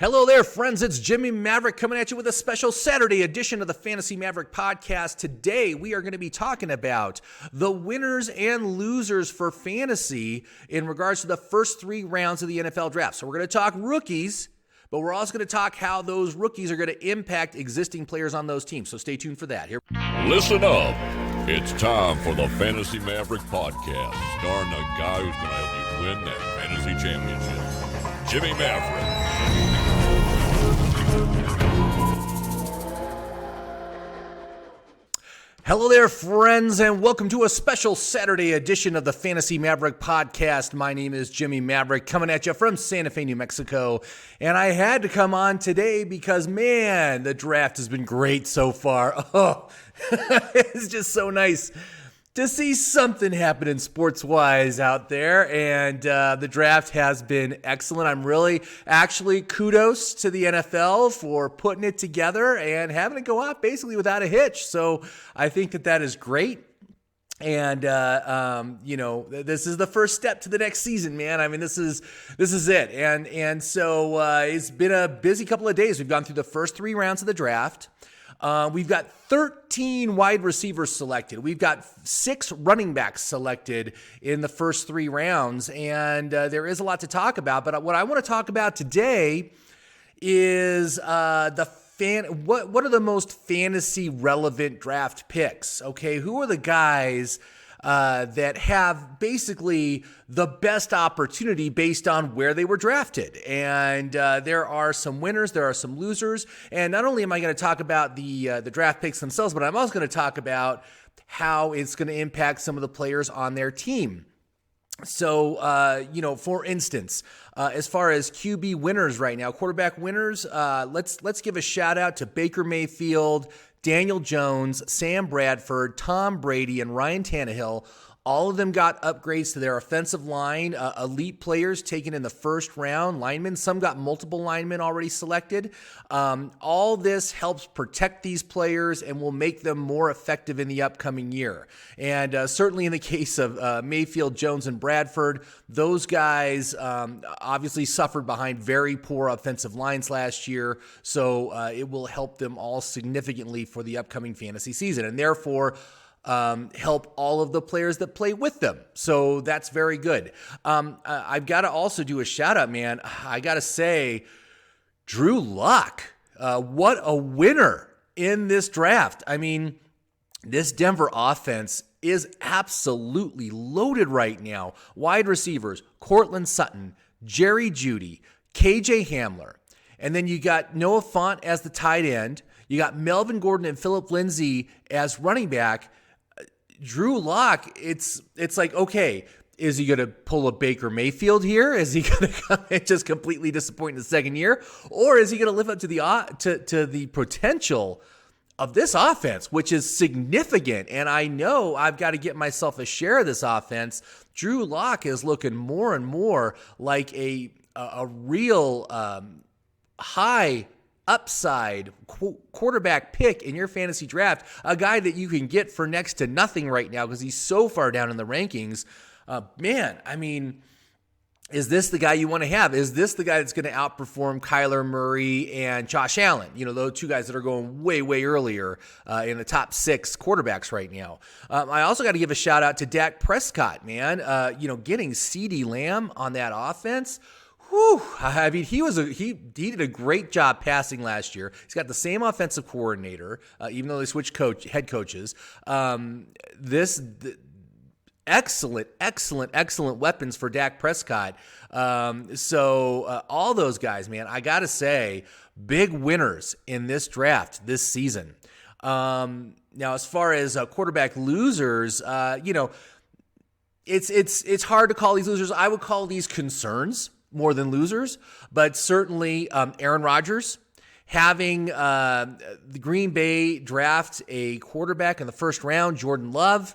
Hello there, friends. It's Jimmy Maverick coming at you with a special Saturday edition of the Fantasy Maverick podcast. Today, we are going to be talking about the winners and losers for fantasy in regards to the first 3 rounds of the NFL draft. So we're going to talk rookies, but we're also going to talk how those rookies are going to impact existing players on those teams. So stay tuned for that. Here. Listen up. It's time for the Fantasy Maverick podcast, starring the guy who's going to help you win that fantasy championship, Jimmy Maverick. Hello there, friends, and welcome to a special Saturday edition of the Fantasy Maverick podcast. My name is Jimmy Maverick, coming at you from Santa Fe, New Mexico, and I had to come on today because, man, the draft has been great so far. Oh, it's just so nice to see something happening sports-wise out there, and the draft has been excellent. I'm really, actually, kudos to the NFL for putting it together and having it go off basically without a hitch. So I think that is great. And, this is the first step to the next season, man. I mean, this is it. And so it's been a busy couple of days. We've gone through the first 3 rounds of the draft. We've got 13 wide receivers selected. We've got 6 running backs selected in the first 3 rounds, and there is a lot to talk about. But what I want to talk about today is what are the most fantasy relevant draft picks? Okay, who are the guys that have basically the best opportunity based on where they were drafted? And there are some winners, there are some losers, and not only am I going to talk about the draft picks themselves, but I'm also going to talk about how it's going to impact some of the players on their team. So, for instance, as far as QB winners right now, quarterback winners, let's give a shout out to Baker Mayfield, Daniel Jones, Sam Bradford, Tom Brady, and Ryan Tannehill. All of them got upgrades to their offensive line, elite players taken in the first round, linemen. Some got multiple linemen already selected. All this helps protect these players and will make them more effective in the upcoming year. And certainly in the case of Mayfield, Jones, and Bradford, those guys obviously suffered behind very poor offensive lines last year. So it will help them all significantly for the upcoming fantasy season. And therefore, help all of the players that play with them. So that's very good. I've got to also do a shout out, man. I got to say, Drew Lock, what a winner in this draft. I mean, this Denver offense is absolutely loaded right now. Wide receivers, Cortland Sutton, Jerry Jeudy, KJ Hamler. And then you got Noah Fant as the tight end. You got Melvin Gordon and Phillip Lindsay as running back. Drew Lock, it's like, okay, is he going to pull a Baker Mayfield here? Is he going to come and just completely disappoint in the second year? Or is he going to live up to the potential of this offense, which is significant? And I know I've got to get myself a share of this offense. Drew Lock is looking more and more like a real high upside quarterback pick in your fantasy draft, a guy that you can get for next to nothing right now because he's so far down in the rankings. Man, I mean, is this the guy you want to have? Is this the guy that's going to outperform Kyler Murray and Josh Allen? You know, those 2 guys that are going way, way earlier in the top 6 quarterbacks right now. I also got to give a shout out to Dak Prescott, man. Getting CeeDee Lamb on that offense. Whew. I mean, he did a great job passing last year. He's got the same offensive coordinator, even though they switched head coaches. Excellent weapons for Dak Prescott. So all those guys, man, I got to say, big winners in this draft this season. Now, as far as quarterback losers, it's hard to call these losers. I would call these concerns more than losers, but certainly Aaron Rodgers having the Green Bay draft a quarterback in the first round, Jordan Love.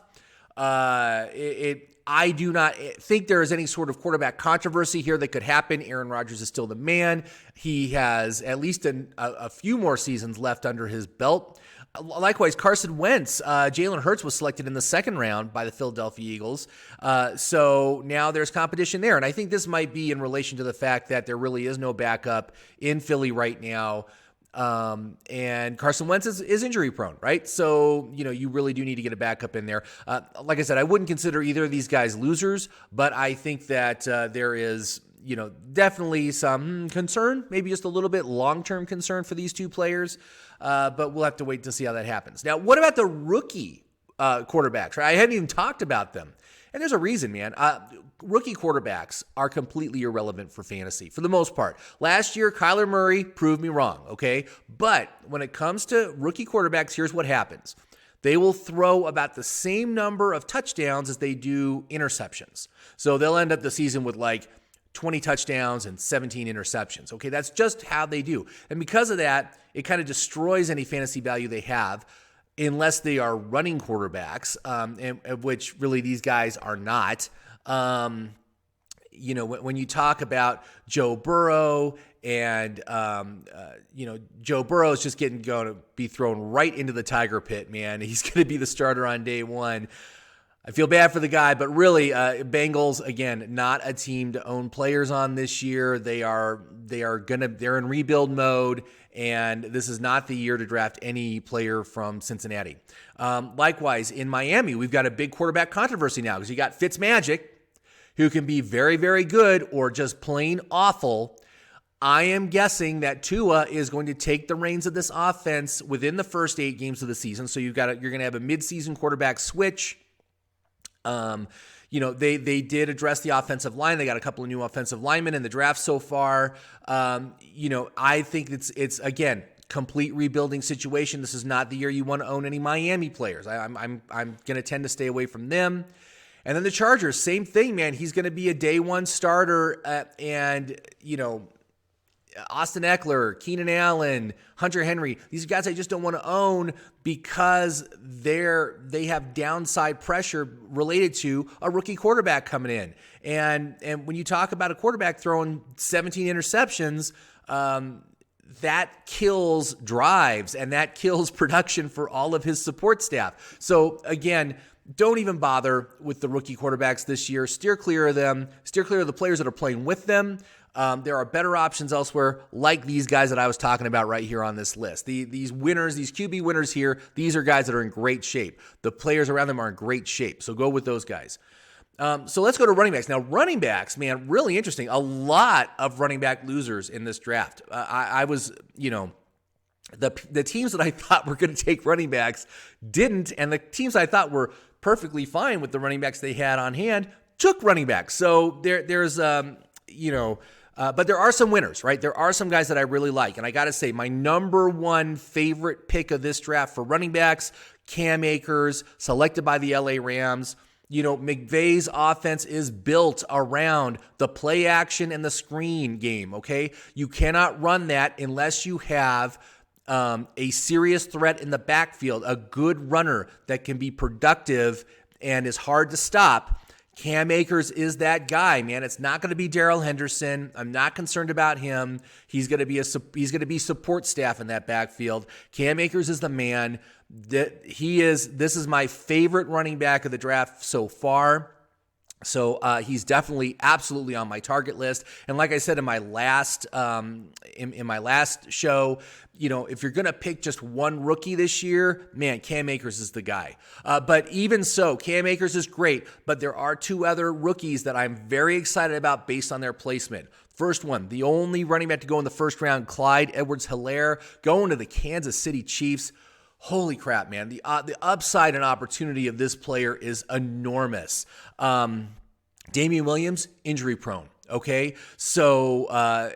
I do not think there is any sort of quarterback controversy here that could happen. Aaron Rodgers is still the man. He has at least a few more seasons left under his belt. Likewise, Carson Wentz, Jalen Hurts was selected in the second round by the Philadelphia Eagles. So now there's competition there. And I think this might be in relation to the fact that there really is no backup in Philly right now. And Carson Wentz is injury prone, right? So, you really do need to get a backup in there. Like I said, I wouldn't consider either of these guys losers, but I think that there is, definitely some concern, maybe just a little bit long-term concern for these two players. But we'll have to wait to see how that happens. Now, what about the rookie quarterbacks, right? I hadn't even talked about them. And there's a reason, man. Rookie quarterbacks are completely irrelevant for fantasy for the most part. Last year, Kyler Murray proved me wrong, okay? But when it comes to rookie quarterbacks, here's what happens. They will throw about the same number of touchdowns as they do interceptions. So they'll end up the season with 20 touchdowns and 17 interceptions. Okay, that's just how they do. And because of that, it kind of destroys any fantasy value they have unless they are running quarterbacks, and which really these guys are not. When you talk about Joe Burrow and, Joe Burrow is just going to be thrown right into the tiger pit, man. He's going to be the starter on day one. I feel bad for the guy, but really, Bengals, again, not a team to own players on this year. They're in rebuild mode, and this is not the year to draft any player from Cincinnati. Likewise, in Miami, we've got a big quarterback controversy now because you got Fitzmagic, who can be very, very good or just plain awful. I am guessing that Tua is going to take the reins of this offense within the first 8 games of the season. So you're going to have a midseason quarterback switch. They did address the offensive line. They got a couple of new offensive linemen in the draft so far. I think it's again, complete rebuilding situation. This is not the year you want to own any Miami players. I'm going to tend to stay away from them. And then the Chargers, same thing, man. He's going to be a day one starter, Austin Eckler, Keenan Allen, Hunter Henry, these guys I just don't want to own because they have downside pressure related to a rookie quarterback coming in. And when you talk about a quarterback throwing 17 interceptions, that kills drives and that kills production for all of his support staff. So again, don't even bother with the rookie quarterbacks this year. Steer clear of them. Steer clear of the players that are playing with them. There are better options elsewhere, like these guys that I was talking about right here on this list. These winners, these QB winners here, these are guys that are in great shape. The players around them are in great shape, so go with those guys. So let's go to running backs. Now, running backs, man, really interesting. A lot of running back losers in this draft. I was, the teams that I thought were going to take running backs didn't, and the teams I thought were perfectly fine with the running backs they had on hand took running backs. So there's but there are some winners, right? There are some guys that I really like. And I got to say, my number one favorite pick of this draft for running backs, Cam Akers, selected by the LA Rams. McVay's offense is built around the play action and the screen game, okay? You cannot run that unless you have a serious threat in the backfield, a good runner that can be productive and is hard to stop. Cam Akers is that guy, man. It's not going to be Darrell Henderson. I'm not concerned about him. He's going to be support staff in that backfield. Cam Akers is the man. This is my favorite running back of the draft so far. So he's definitely absolutely on my target list. And like I said in my last in my last show, if you're going to pick just one rookie this year, man, Cam Akers is the guy. But even so, Cam Akers is great, but there are 2 other rookies that I'm very excited about based on their placement. First one, the only running back to go in the first round, Clyde Edwards-Helaire, going to the Kansas City Chiefs. Holy crap, man. The upside and opportunity of this player is enormous. Damian Williams, injury prone. Okay. So,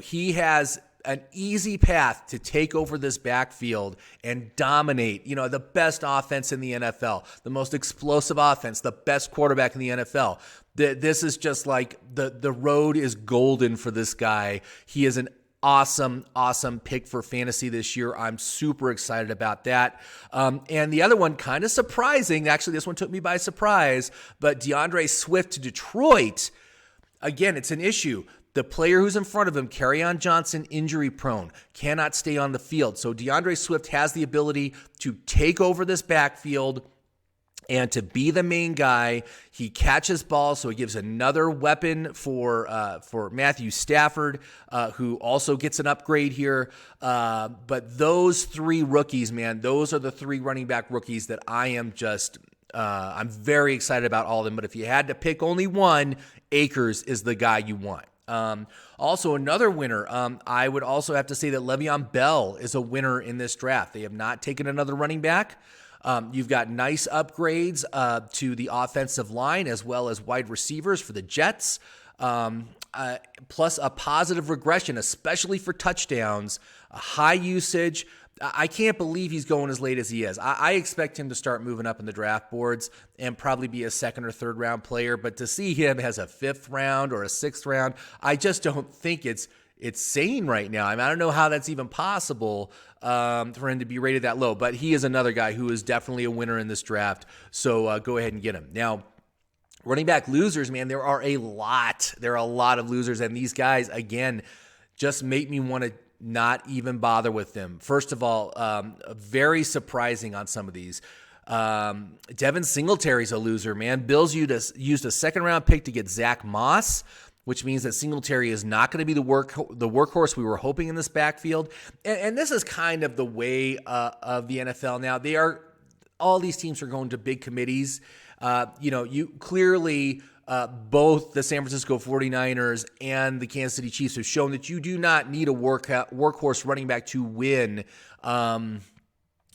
he has an easy path to take over this backfield and dominate, the best offense in the NFL, the most explosive offense, the best quarterback in the NFL. This is just like the road is golden for this guy. He is an awesome pick for fantasy this year. I'm super excited about that. And the other one, kind of surprising. Actually, this one took me by surprise, but DeAndre Swift to Detroit. Again, it's an issue. the player who's in front of him, Kerryon Johnson, injury prone, cannot stay on the field. So DeAndre Swift has the ability to take over this backfield and to be the main guy. He catches balls, so he gives another weapon for Matthew Stafford, who also gets an upgrade here. But those three rookies, man, those are the three running back rookies that I am just I'm very excited about all of them. But if you had to pick only one, Akers is the guy you want. Also, another winner, I would also have to say that Le'Veon Bell is a winner in this draft. They have not taken another running back. You've got nice upgrades to the offensive line as well as wide receivers for the Jets, plus a positive regression, especially for touchdowns, a high usage. I can't believe he's going as late as he is. I expect him to start moving up in the draft boards and probably be a second or third round player. But to see him as a fifth round or a sixth round, I just don't think it's sane right now. I mean, I don't know how that's even possible for him to be rated that low. But he is another guy who is definitely a winner in this draft. So go ahead and get him. Now, running back losers, man, there are a lot. There are a lot of losers. And these guys, again, just make me want to not even bother with them. First of all, very surprising on some of these. Devin Singletary's a loser, man. Bills used a second-round pick to get Zach Moss, which means that Singletary is not going to be the workhorse we were hoping in this backfield. And this is kind of the way of the NFL now. All these teams are going to big committees. You clearly... both the San Francisco 49ers and the Kansas City Chiefs have shown that you do not need a workhorse running back to win.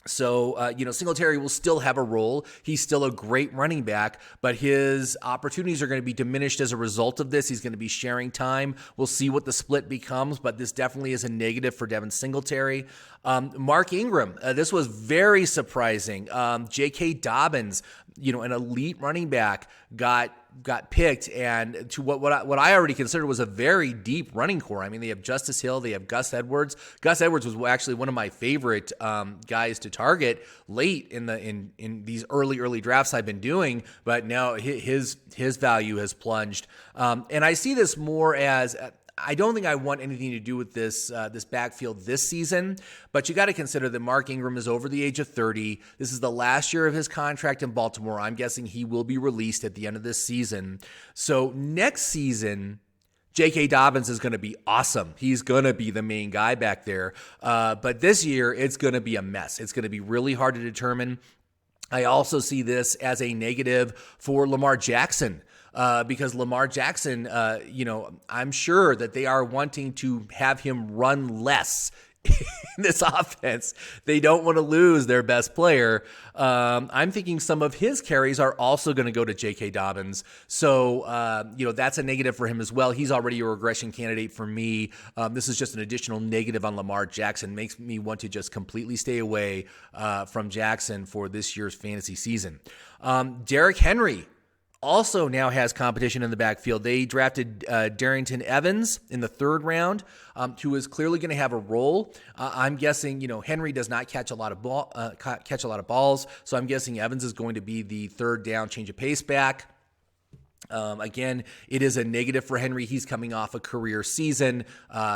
Singletary will still have a role. He's still a great running back, but his opportunities are going to be diminished as a result of this. He's going to be sharing time. We'll see what the split becomes, but this definitely is a negative for Devin Singletary. Mark Ingram, this was very surprising. J.K. Dobbins, an elite running back, got picked, and to what I already considered was a very deep running core. I mean, they have Justice Hill, they have Gus Edwards. Gus Edwards was actually one of my favorite guys to target late in these early drafts I've been doing, but now his value has plunged. And I see this more as I don't think I want anything to do with this backfield this season, but you got to consider that Mark Ingram is over the age of 30. This is the last year of his contract in Baltimore. I'm guessing he will be released at the end of this season. So next season, J.K. Dobbins is going to be awesome. He's going to be the main guy back there. But this year, it's going to be a mess. It's going to be really hard to determine. I also see this as a negative for Lamar Jackson. Because Lamar Jackson, I'm sure that they are wanting to have him run less in this offense. They don't want to lose their best player. I'm thinking some of his carries are also going to go to J.K. Dobbins. So, that's a negative for him as well. He's already a regression candidate for me. This is just an additional negative on Lamar Jackson. Makes me want to just completely stay away from Jackson for this year's fantasy season. Derrick Henry also now has competition in the backfield. They drafted Darrington Evans in the third round, who is clearly going to have a role. I'm guessing, Henry does not catch a lot of balls, so I'm guessing Evans is going to be the third down change of pace back. Again, it is a negative for Henry. He's coming off a career season.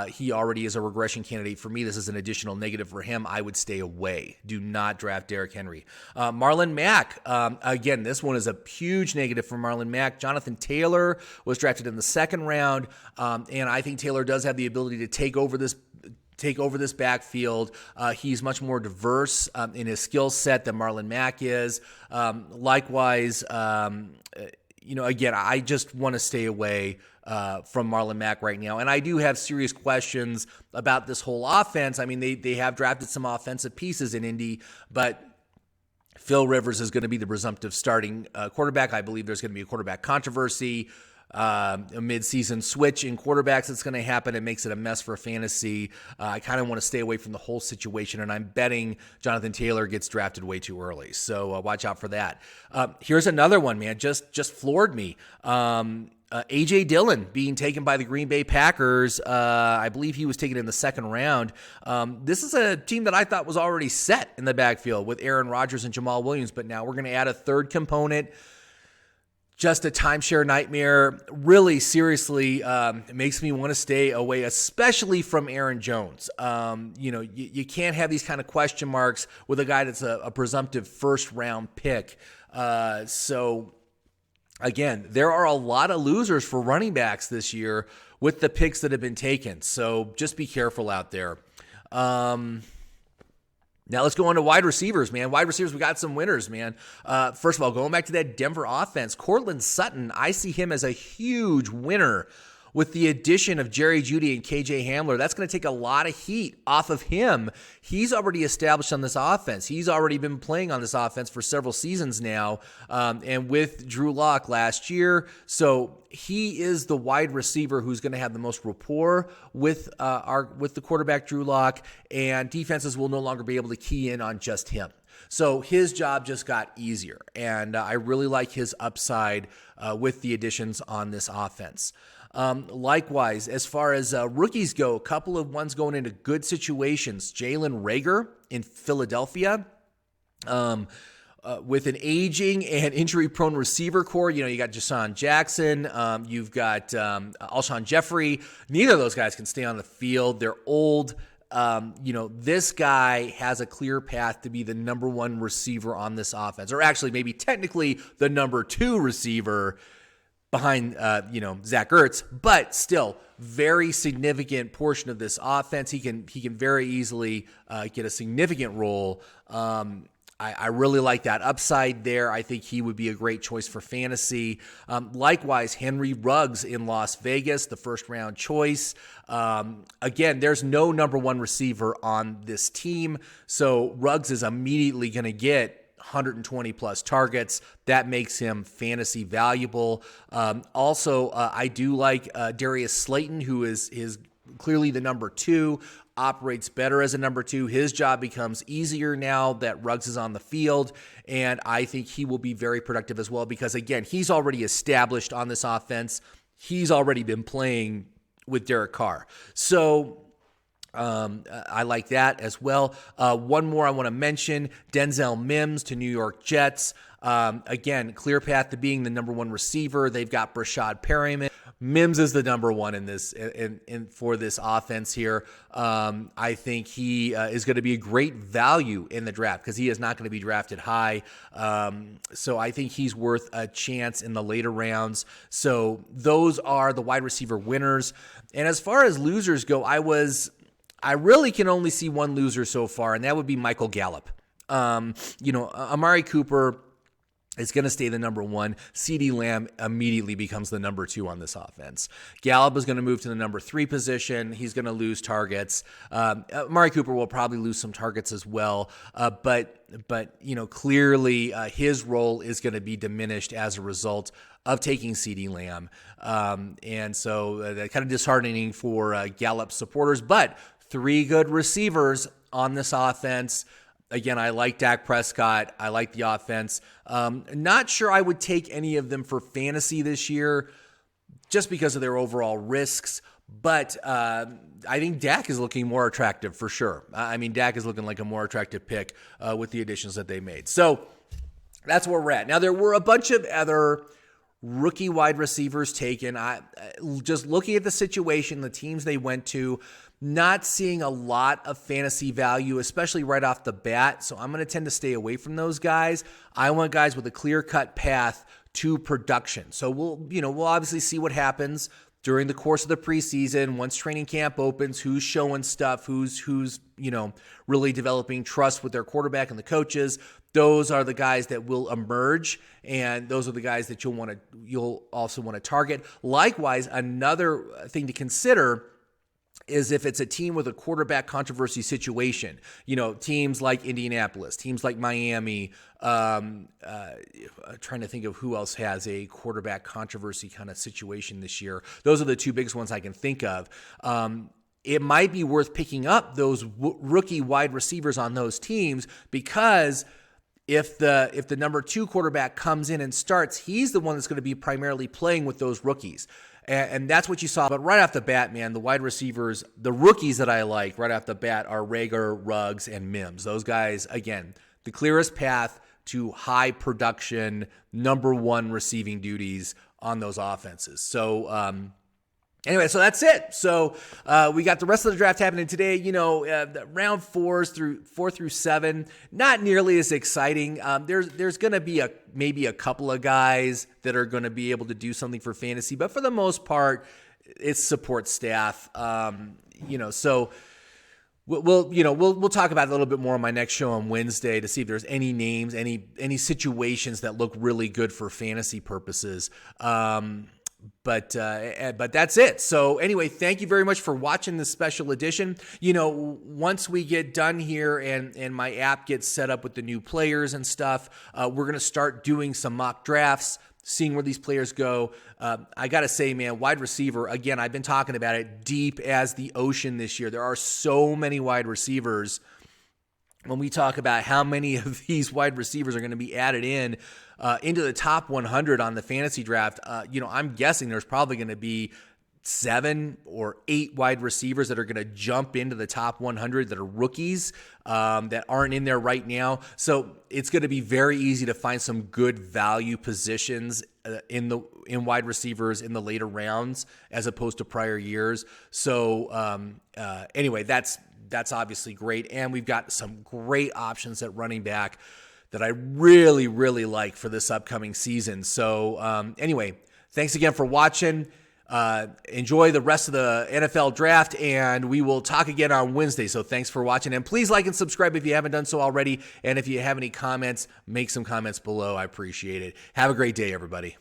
He already is a regression candidate for me. This is an additional negative for him. I would stay away. Do not draft Derrick Henry. Marlon Mack. Again, this one is a huge negative for Marlon Mack. Jonathan Taylor was drafted in the second round, and I think Taylor does have the ability to take over this backfield. He's much more diverse in his skill set than Marlon Mack is. Likewise, again, I just want to stay away from Marlon Mack right now. And I do have serious questions about this whole offense. I mean, they have drafted some offensive pieces in Indy, but Phil Rivers is going to be the presumptive starting quarterback. I believe there's going to be a quarterback controversy, a mid-season switch in quarterbacks that's going to happen. It makes it a mess for fantasy. I kind of want to stay away from the whole situation, and I'm betting Jonathan Taylor gets drafted way too early. So watch out for that. Here's another one, man. Just floored me. A.J. Dillon being taken by the Green Bay Packers. I believe he was taken in the second round. This is a team that I thought was already set in the backfield with Aaron Rodgers and Jamal Williams, but now we're going to add a third component. just a timeshare nightmare. Really, seriously, it makes me want to stay away, especially from Aaron Jones. You can't have these kind of question marks with a guy that's a presumptive first-round pick. So, again, there are a lot of losers for running backs this year with the picks that have been taken. So just be careful out there. Now let's go on to wide receivers, man. Wide receivers, we got some winners, man. First of all, going back to that Denver offense, Cortland Sutton, I see him as a huge winner with the addition of Jerry Jeudy and KJ Hamler. That's going to take a lot of heat off of him. He's already established on this offense. He's already been playing on this offense for several seasons now, and with Drew Lock last year. So he is the wide receiver who's going to have the most rapport with the quarterback Drew Lock, and defenses will no longer be able to key in on just him. So his job just got easier, and I really like his upside with the additions on this offense. Likewise, as far as rookies go, a couple of ones going into good situations. Jalen Reagor in Philadelphia, with an aging and injury-prone receiver core. You got Jason Jackson, you've got Alshon Jeffrey. Neither of those guys can stay on the field. They're old. This guy has a clear path to be the number one receiver on this offense, or actually maybe technically the number two receiver behind, Zach Ertz, but still very significant portion of this offense. He can very easily get a significant role. I really like that upside there. I think he would be a great choice for fantasy. Likewise, Henry Ruggs in Las Vegas, the first-round choice. Again, there's no number one receiver on this team, so Ruggs is immediately going to get 120-plus targets. That makes him fantasy valuable. Also, I do like Darius Slayton, who is clearly the number two. Operates better as a number two. His job becomes easier now that Ruggs is on the field, and I think he will be very productive as well because, again, he's already established on this offense. He's already been playing with Derek Carr. So I like that as well. One more I want to mention, Denzel Mims to New York Jets. Again, clear path to being the number one receiver. They've got Brashad Perryman. Mims is the number one in this for this offense here. I think he is going to be a great value in the draft because he is not going to be drafted high. So I think he's worth a chance in the later rounds. So those are the wide receiver winners. And as far as losers go, I really can only see one loser so far, and that would be Michael Gallup. Amari Cooper is going to stay the number one. CeeDee Lamb immediately becomes the number two on this offense. Gallup is going to move to the number three position. He's going to lose targets. Amari Cooper will probably lose some targets as well. But clearly his role is going to be diminished as a result of taking CeeDee Lamb. And so that's kind of disheartening for Gallup supporters. But three good receivers on this offense. Again, I like Dak Prescott. I like the offense. Not sure I would take any of them for fantasy this year just because of their overall risks. But I think Dak is looking more attractive for sure. Dak is looking like a more attractive pick with the additions that they made. So that's where we're at. Now, there were a bunch of other rookie wide receivers taken. Just looking at the situation, the teams they went to, not seeing a lot of fantasy value, especially right off the bat. So I'm going to tend to stay away from those guys. I want guys with a clear-cut path to production. So we'll obviously see what happens during the course of the preseason. Once training camp opens, who's showing stuff, who's really developing trust with their quarterback and the coaches. Those are the guys that will emerge, and those are the guys that you'll also want to target. Likewise, another thing to consider is if it's a team with a quarterback controversy situation, teams like Indianapolis, teams like Miami, trying to think of who else has a quarterback controversy kind of situation this year. Those are the two biggest ones I can think of. It might be worth picking up those rookie wide receivers on those teams because if the number two quarterback comes in and starts, he's the one that's going to be primarily playing with those rookies. And that's what you saw. But right off the bat, man, the wide receivers, the rookies that I like right off the bat are Reagor, Ruggs, and Mims. Those guys, again, the clearest path to high production, number one receiving duties on those offenses. So, anyway, so that's it. So we got the rest of the draft happening today. The round 4 through 7, not nearly as exciting. There's going to be maybe a couple of guys that are going to be able to do something for fantasy, but for the most part, it's support staff. So we'll talk about it a little bit more on my next show on Wednesday to see if there's any names, any situations that look really good for fantasy purposes. But that's it. So anyway, thank you very much for watching this special edition. Once we get done here and my app gets set up with the new players and stuff, we're going to start doing some mock drafts, seeing where these players go. I got to say, man, wide receiver, again, I've been talking about it, deep as the ocean this year. There are so many wide receivers. When we talk about how many of these wide receivers are going to be added into the top 100 on the fantasy draft, I'm guessing there's probably going to be 7 or 8 wide receivers that are going to jump into the top 100 that are rookies that aren't in there right now. So it's going to be very easy to find some good value positions in wide receivers in the later rounds as opposed to prior years. So anyway, that's obviously great. And we've got some great options at running back that I really, really like for this upcoming season. So anyway, thanks again for watching. Enjoy the rest of the NFL draft, and we will talk again on Wednesday. So thanks for watching, and please like and subscribe if you haven't done so already. And if you have any comments, make some comments below. I appreciate it. Have a great day, everybody.